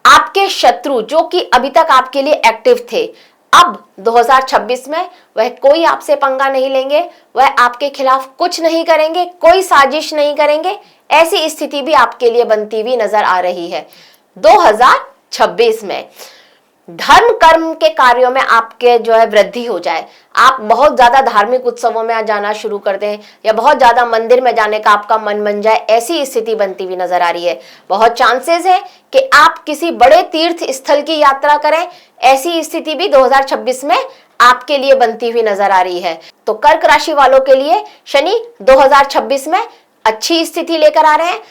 आपके शत्रु जो कि अभी तक आपके लिए एक्टिव थे, अब 2026 में वह कोई आपसे पंगा नहीं लेंगे, वह आपके खिलाफ कुछ नहीं करेंगे, कोई साजिश नहीं करेंगे, ऐसी स्थिति भी आपके लिए बनती हुई नजर आ रही है। 2026 में धर्म कर्म के कार्यों में आपके जो है वृद्धि हो जाए, आप बहुत ज्यादा धार्मिक उत्सवों में जाना शुरू कर दें या बहुत ज्यादा मंदिर में जाने का आपका मन बन जाए, ऐसी स्थिति बनती हुई नजर आ रही है। बहुत चांसेस है कि आप किसी बड़े तीर्थ स्थल की यात्रा करें, ऐसी स्थिति भी 2026 में आपके लिए बनती हुई नजर आ रही है। तो कर्क राशि वालों के लिए शनि 2026 में अच्छी स्थिति लेकर आ रहे हैं,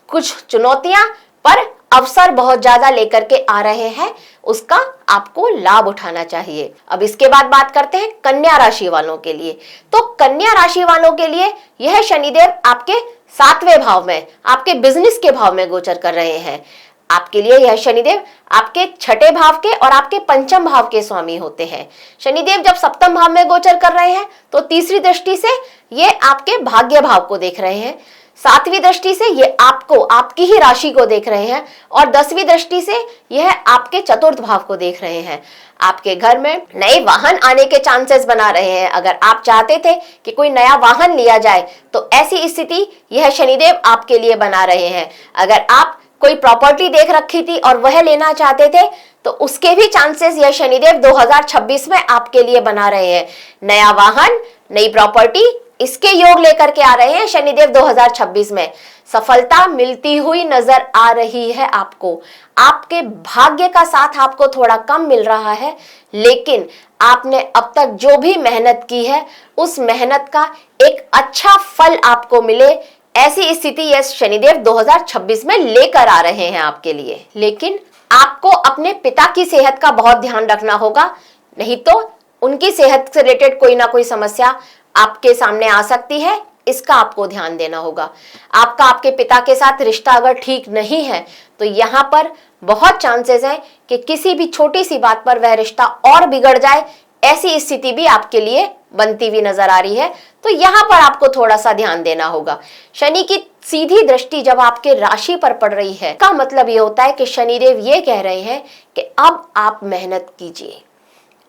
कुछ चुनौतियां पर अवसर बहुत ज्यादा लेकर के आ रहे हैं, उसका आपको लाभ उठाना चाहिए। अब इसके बाद बात करते हैं कन्या राशि वालों के लिए। तो कन्या राशि वालों के लिए यह शनिदेव आपके 7वें भाव में, आपके बिजनेस के भाव में गोचर कर रहे हैं। आपके लिए यह शनिदेव आपके छठे भाव के और आपके पंचम भाव के स्वामी होते हैं। शनिदेव जब सप्तम भाव में गोचर कर रहे हैं तो तीसरी दृष्टि से ये आपके भाग्य भाव को देख रहे हैं, 7वीं दृष्टि से ये आपको, आपकी ही राशि को देख रहे हैं, और 10वीं दृष्टि से यह आपके चतुर्थ भाव को देख रहे हैं। आपके घर में नए वाहन आने के चांसेस बना रहे हैं। अगर आप चाहते थे कि कोई नया वाहन लिया जाए तो ऐसी स्थिति यह शनिदेव आपके लिए बना रहे हैं। अगर आप कोई प्रॉपर्टी देख रखी थी और वह लेना चाहते थे तो उसके भी चांसेस यह शनिदेव 2026 में आपके लिए बना रहे हैं। नया वाहन, नई प्रॉपर्टी, इसके योग लेकर के आ रहे हैं शनिदेव 2026 में। सफलता मिलती हुई नजर आ रही है आपको। आपके भाग्य का साथ आपको थोड़ा कम मिल रहा है, लेकिन आपने अब तक जो भी मेहनत की है उस मेहनत का एक अच्छा फल आपको मिले, ऐसी स्थिति यह शनिदेव 2026 में लेकर आ रहे हैं आपके लिए। लेकिन आपको अपने पिता की सेहत का बहुत ध्यान रखना होगा, नहीं तो उनकी सेहत से रिलेटेड कोई ना कोई समस्या आपके सामने आ सकती है, इसका आपको ध्यान देना होगा। आपका आपके पिता के साथ रिश्ता अगर ठीक नहीं है तो यहाँ पर बहुत चांसेस हैं कि किसी भी छोटी सी बात पर वह रिश्ता और बिगड़ जाए, ऐसी स्थिति भी आपके लिए बनती हुई नजर आ रही है। तो यहाँ पर आपको थोड़ा सा ध्यान देना होगा। शनि की सीधी दृष्टि जब आपके राशि पर पड़ रही है, का मतलब ये होता है कि शनिदेव ये कह रहे हैं कि अब आप मेहनत कीजिए,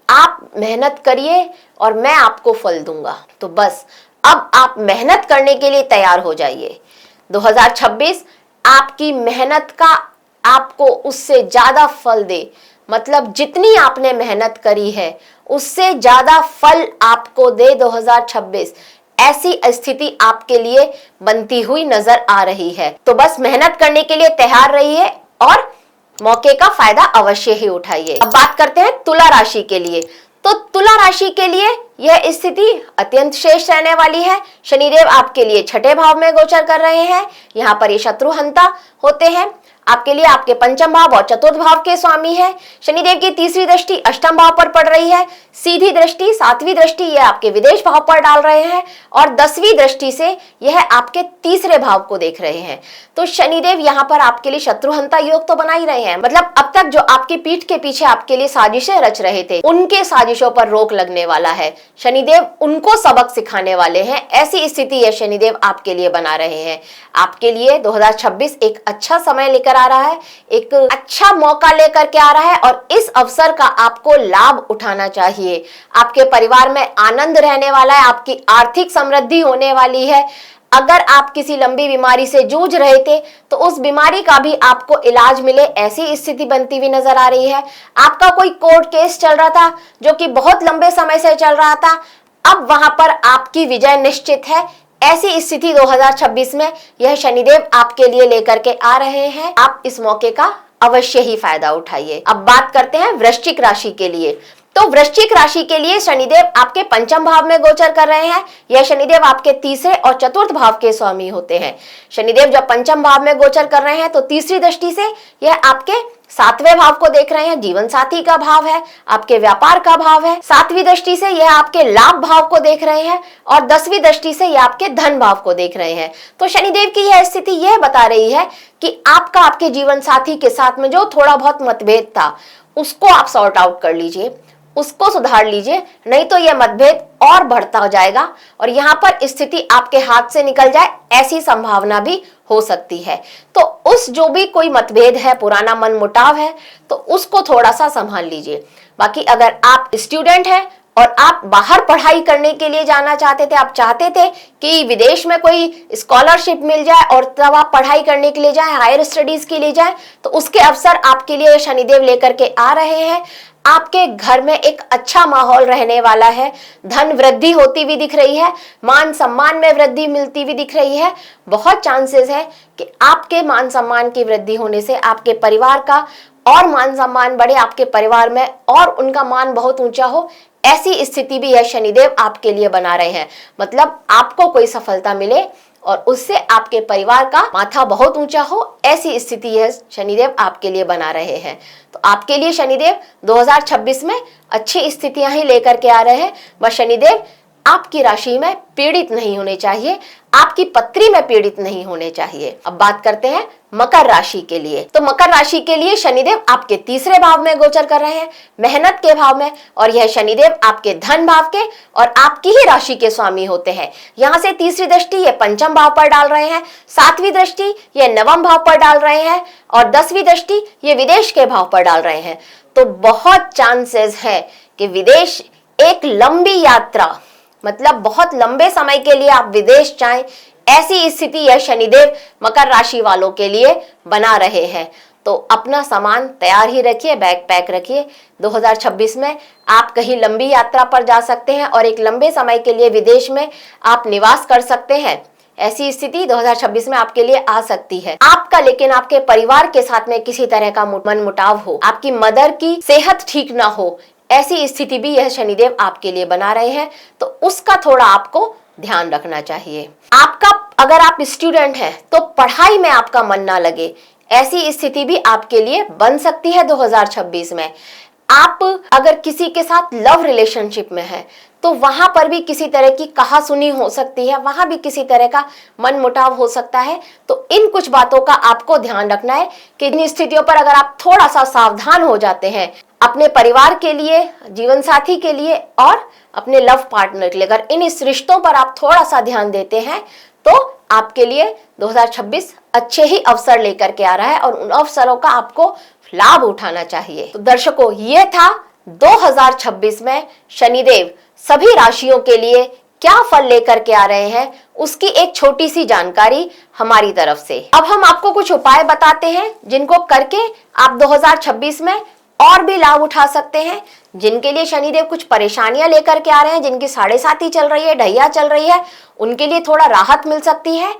आप मेहनत करिए और मैं आपको फल दूंगा। तो बस अब आप मेहनत करने के लिए तैयार हो जाइए। 2026 आपकी मेहनत का आपको उससे ज्यादा फल दे, मतलब जितनी आपने मेहनत करी है उससे ज्यादा फल आपको दे 2026, ऐसी स्थिति आपके लिए बनती हुई नजर आ रही है। तो बस मेहनत करने के लिए तैयार रहिए और मौके का फायदा अवश्य ही उठाइए। अब बात करते हैं तुला राशि के लिए। तो तुला राशि के लिए यह स्थिति अत्यंत श्रेष्ठ रहने वाली है। शनिदेव आपके लिए छठे भाव में गोचर कर रहे हैं। यहाँ पर ये शत्रुहंता होते हैं। आपके लिए आपके पंचम भाव और चतुर्थ भाव के स्वामी है। शनिदेव की तीसरी दृष्टि अष्टम भाव पर पड़ रही है। सीधी दृष्टि, सातवीं दृष्टि यह आपके विदेश भाव पर डाल रहे हैं और 10वीं दृष्टि से यह आपके तीसरे भाव को देख रहे हैं। तो शनिदेव यहाँ पर आपके लिए शत्रुहंता योग तो बना ही रहे हैं। मतलब अब तक जो आपकी पीठ के पीछे आपके लिए साजिशें रच रहे थे, उनके साजिशों पर रोक लगने वाला है। शनिदेव उनको सबक सिखाने वाले हैं। ऐसी स्थिति यह शनिदेव आपके लिए बना रहे हैं। आपके लिए 2026 एक अच्छा समय लेकर आ रहा है, एक अच्छा मौका लेकर के आ रहा है और इस अवसर का आपको लाभ उठाना चाहिए। आपके परिवार में आनंद रहने वाला है, आपकी आर्थिक समृद्धि होने वाली है। अगर आप किसी लंबी बीमारी से जूझ रहे थे तो उस बीमारी का भी आपको इलाज मिले, ऐसी स्थिति बनती हुई नजर आ रही है। आपका कोई कोर्ट केस चल रहा था जो कि बहुत लंबे समय से चल रहा था, अब वहां पर आपकी विजय निश्चित है। ऐसी स्थिति 2026 में यह शनिदेव आपके लिए लेकर के आ रहे हैं। आप इस मौके का अवश्य ही फायदा उठाइए। अब बात करते हैं वृश्चिक राशि के लिए। तो वृश्चिक राशि के लिए शनिदेव आपके पंचम भाव में गोचर कर रहे हैं। यह शनिदेव आपके तीसरे और चतुर्थ भाव के स्वामी होते हैं। शनिदेव जब पंचम भाव में गोचर कर रहे हैं तो तीसरी दृष्टि से यह आपके सातवें भाव को देख रहे हैं। जीवन साथी का भाव है, आपके व्यापार का भाव है। सातवीं दृष्टि से यह आपके लाभ भाव को देख रहे हैं और 10वीं दृष्टि से यह आपके धन भाव को देख रहे हैं। तो शनिदेव की यह स्थिति यह बता रही है कि आपका आपके जीवन साथी के साथ में जो थोड़ा बहुत मतभेद था उसको आप सॉर्ट आउट कर लीजिए, उसको सुधार लीजिए, नहीं तो यह मतभेद और बढ़ता जाएगा और यहाँ पर स्थिति आपके हाथ से निकल जाए ऐसी संभावना भी हो सकती है। तो उस जो भी कोई मतभेद है, पुराना मनमुटाव है, तो उसको थोड़ा सा संभाल लीजिए। बाकी अगर आप स्टूडेंट हैं और आप बाहर पढ़ाई करने के लिए जाना चाहते थे, आप चाहते थे कि विदेश में कोई स्कॉलरशिप मिल जाए और तब आप पढ़ाई करने के लिए जाएं, हायर स्टडीज के लिए जाएं, तो उसके अवसर आपके लिए शनिदेव लेकर के आ रहे हैं। आपके घर में एक अच्छा माहौल रहने वाला है। धन वृद्धि होती हुई दिख रही है, मान सम्मान में वृद्धि मिलती हुई दिख रही है। बहुत चांसेस है कि आपके मान सम्मान की वृद्धि होने से आपके परिवार का और मान सम्मान बढ़े, आपके परिवार में और उनका मान बहुत ऊंचा हो। ऐसी स्थिति भी यह शनिदेव आपके लिए बना रहे हैं। मतलब आपको कोई सफलता मिले और उससे आपके परिवार का माथा बहुत ऊंचा हो, ऐसी स्थिति यह शनिदेव आपके लिए बना रहे हैं। तो आपके लिए शनिदेव 2026 में अच्छी स्थितियां ही लेकर के आ रहे हैं। बस शनिदेव आपकी राशि में पीड़ित नहीं होने चाहिए, आपकी पत्री में पीड़ित नहीं होने चाहिए। अब बात करते हैं मकर राशि के लिए। तो मकर राशि के लिए शनिदेव आपके तीसरे भाव में गोचर कर रहे हैं, मेहनत के भाव में, और यह शनिदेव आपके धन भाव के और आपकी ही राशि के स्वामी होते हैं। यहाँ से तीसरी दृष्टि ये पंचम भाव पर डाल रहे हैं, सातवीं दृष्टि ये नवम भाव पर डाल रहे हैं और 10वीं दृष्टि ये विदेश के भाव पर डाल रहे हैं। तो बहुत चांसेस है कि विदेश एक लंबी यात्रा, मतलब बहुत लंबे समय के लिए आप विदेश जाएं, ऐसी स्थिति यह शनिदेव मकर राशि वालों के लिए बना रहे हैं। तो अपना सामान तैयार ही रखिए, बैग पैक रखिए। 2026 में आप कहीं लंबी यात्रा पर जा सकते हैं और एक लंबे समय के लिए विदेश में आप निवास कर सकते हैं। ऐसी स्थिति 2026 में आपके लिए आ सकती है। आपका लेकिन आपके परिवार के साथ में किसी तरह का मनमुटाव हो, आपकी मदर की सेहत ठीक ना हो, ऐसी स्थिति भी यह शनिदेव आपके लिए बना रहे हैं। तो उसका थोड़ा आपको ध्यान रखना चाहिए। आपका अगर आप स्टूडेंट हैं तो पढ़ाई में आपका मन ना लगे, ऐसी स्थिति भी आपके लिए बन सकती है 2026 में। आप अगर किसी के साथ लव रिलेशनशिप में हैं तो वहां पर भी किसी तरह की कहासुनी हो सकती है, वहां भी किसी तरह का मनमुटाव हो सकता है। तो इन कुछ बातों का आपको ध्यान रखना है कि इन स्थितियों पर अगर आप थोड़ा सा सावधान हो जाते हैं, अपने परिवार के लिए, जीवन साथी के लिए और अपने लव पार्टनर के लिए, अगर इन इस रिश्तों पर आप थोड़ा सा ध्यान देते हैं तो आपके लिए 2026 अच्छे ही अवसर लेकर के आ रहा है और उन अवसरों का आपको लाभ उठाना चाहिए। तो दर्शकों, ये था 2026 में शनिदेव सभी राशियों के लिए क्या फल लेकर के आ रहे हैं, उसकी एक छोटी सी जानकारी हमारी तरफ से। अब हम आपको कुछ उपाय बताते हैं जिनको करके आप 2026 में और भी लाभ उठा सकते हैं। जिनके लिए शनिदेव कुछ परेशानियां लेकर के आ रहे हैं, जिनकी 7.5 चल रही है, ढैया चल रही है, उनके लिए थोड़ा राहत मिल सकती है।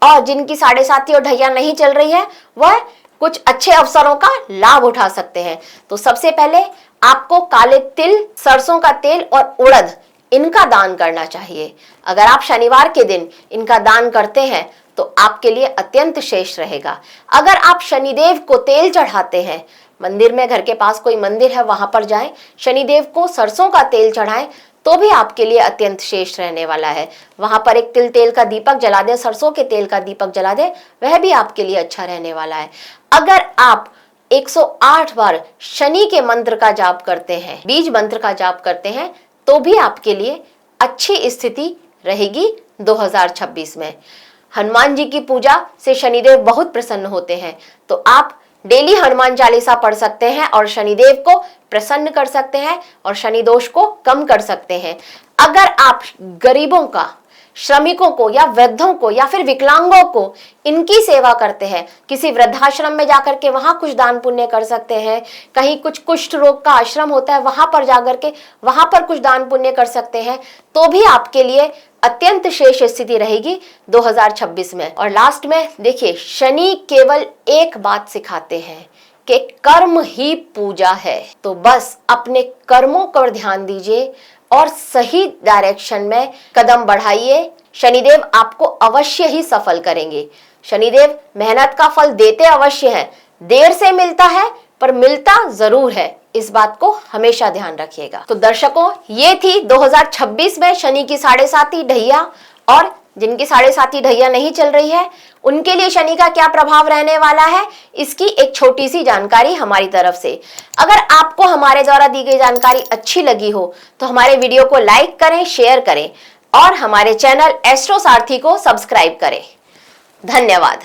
और जिनकी 7.5 और ढैया नहीं चल रही है, वह कुछ अच्छे अवसरों का लाभ उठा सकते हैं। तो सबसे पहले आपको काले तिल, सरसों का तेल और उड़द, इनका दान करना चाहिए। अगर आप शनिवार के दिन इनका दान करते हैं तो आपके लिए अत्यंत श्रेष्ठ रहेगा। अगर आप शनिदेव को तेल चढ़ाते हैं, मंदिर में, घर के पास कोई मंदिर है वहां पर जाएं, शनिदेव को सरसों का तेल चढ़ाएं, तो भी आपके लिए अत्यंत श्रेष्ठ रहने वाला है। वहां पर एक तिल तेल का दीपक जला दें, सरसों के तेल का दीपक जला दें, वह भी आपके लिए अच्छा रहने वाला है। अगर आप 108 बार शनि के मंत्र का जाप करते हैं, बीज मंत्र का जाप करते हैं, तो भी आपके लिए अच्छी स्थिति रहेगी 2026 में। हनुमान जी की पूजा से शनिदेव बहुत प्रसन्न होते हैं, तो आप डेली हनुमान चालीसा पढ़ सकते हैं और शनिदेव को प्रसन्न कर सकते हैं और शनि दोष को कम कर सकते हैं। अगर आप गरीबों का, श्रमिकों को या वृद्धों को या फिर विकलांगों को इनकी सेवा करते हैं, किसी वृद्धाश्रम में जाकर के वहां कुछ दान पुण्य कर सकते हैं, कहीं कुछ कुष्ठ रोग का आश्रम होता है वहां पर जाकर के वहां पर कुछ दान पुण्य कर सकते हैं, तो भी आपके लिए अत्यंत शेष स्थिति रहेगी 2026 में। और लास्ट में देखिए, शनि केवल एक बात सिखाते हैं कि कर्म ही पूजा है। तो बस अपने कर्मों पर ध्यान दीजिए और सही डायरेक्शन में कदम बढ़ाइए। शनिदेव आपको अवश्य ही सफल करेंगे। शनिदेव मेहनत का फल देते अवश्य हैं, देर से मिलता है पर मिलता जरूर है, इस बात को हमेशा ध्यान रखिएगा। तो दर्शकों, ये थी 2026 में शनि की 7.5 ढैया, और जिनकी 7.5 ढैया नहीं चल रही है उनके लिए शनि का क्या प्रभाव रहने वाला है, इसकी एक छोटी सी जानकारी हमारी तरफ से। अगर आपको हमारे द्वारा दी गई जानकारी अच्छी लगी हो तो हमारे वीडियो को लाइक करें, शेयर करें और हमारे चैनल एस्ट्रो सारथी को सब्सक्राइब करें। धन्यवाद।